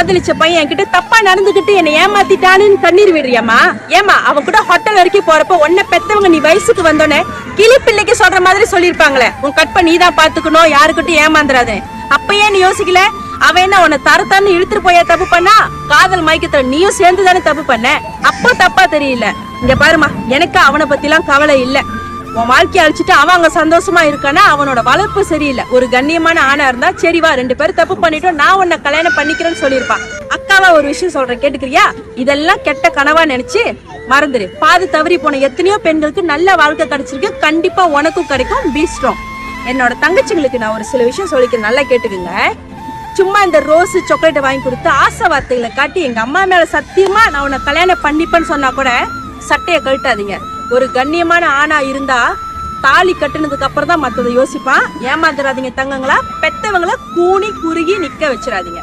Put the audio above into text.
காதலிச்ச பையன் என்கிட்ட தப்பா நடந்துகிட்டு என்ன ஏமாத்திட்டான்னு கண்ணீர் விடுறியாமா? ஏமா அவன் கூட ஹோட்டல் வரைக்கும் போறப்ப உன்னை பெத்தவங்க நீ வயசுக்கு வந்தோடனே கிளி பிள்ளைக்கு சொல்ற மாதிரி சொல்லிருப்பாங்களே, உன் கற்பை நீ தான் பாத்துக்கணும், யாருக்கிட்டும் ஏமாந்துறாதே. அப்பயே நீ யோசிக்கல? அவன் என்ன உன்னை தரத்தான்னு இழுத்துட்டு போய தப்பு பண்ணா? காதல் மயக்கத்துல நீயும் சேர்ந்து தானே தப்பு பண்ண. அப்போ தப்பா தெரியல. இங்க பாருமா, எனக்கு அவனை பத்தி எல்லாம் கவலை இல்ல. உன் வாழ்க்கைய அழிச்சிட்டு அவன் அங்க சந்தோஷமா இருக்கானா? அவனோட வளர்ப்பு சரியில்லை. ஒரு கண்ணியமான ஆணா இருந்தா சரிவா 2 பேரும் தப்பு பண்ணிட்டோம், நான் உன்னை கல்யாணம் பண்ணிக்கிறேன்னு சொல்லியிருப்பான். அக்காவா ஒரு விஷயம் சொல்றேன் கேட்டுக்கிறியா? இதெல்லாம் கெட்ட கனவா நினைச்சு மறந்துரு. பாதி தவறி போன எத்தனையோ பெண்களுக்கு நல்ல வாழ்க்கை கிடைச்சிருக்கு, கண்டிப்பா உனக்கும் கிடைக்கும். Be strong. என்னோட தங்கச்சிங்களுக்கு நான் ஒரு சில விஷயம் சொல்லிக்கிறேன், நல்லா கேட்டுக்குங்க. சும்மா இந்த ரோஸ் சாக்லேட்டை வாங்கி கொடுத்து ஆசை வார்த்தைகளை காட்டி எங்க அம்மா மேல சத்தியமா நான் உன்னை கல்யாணம் பண்ணிப்பேன்னு சொன்னா கூட சட்டையை கழட்டாதீங்க. ஒரு கண்ணியமான ஆணா இருந்தா தாலி கட்டுனதுக்கு அப்புறம் தான் மத்ததை யோசிப்பான். ஏமாந்துடாதீங்க தங்கங்களா. பெத்தவங்களை கூனி குறுகி நிக்க வச்சிடாதீங்க.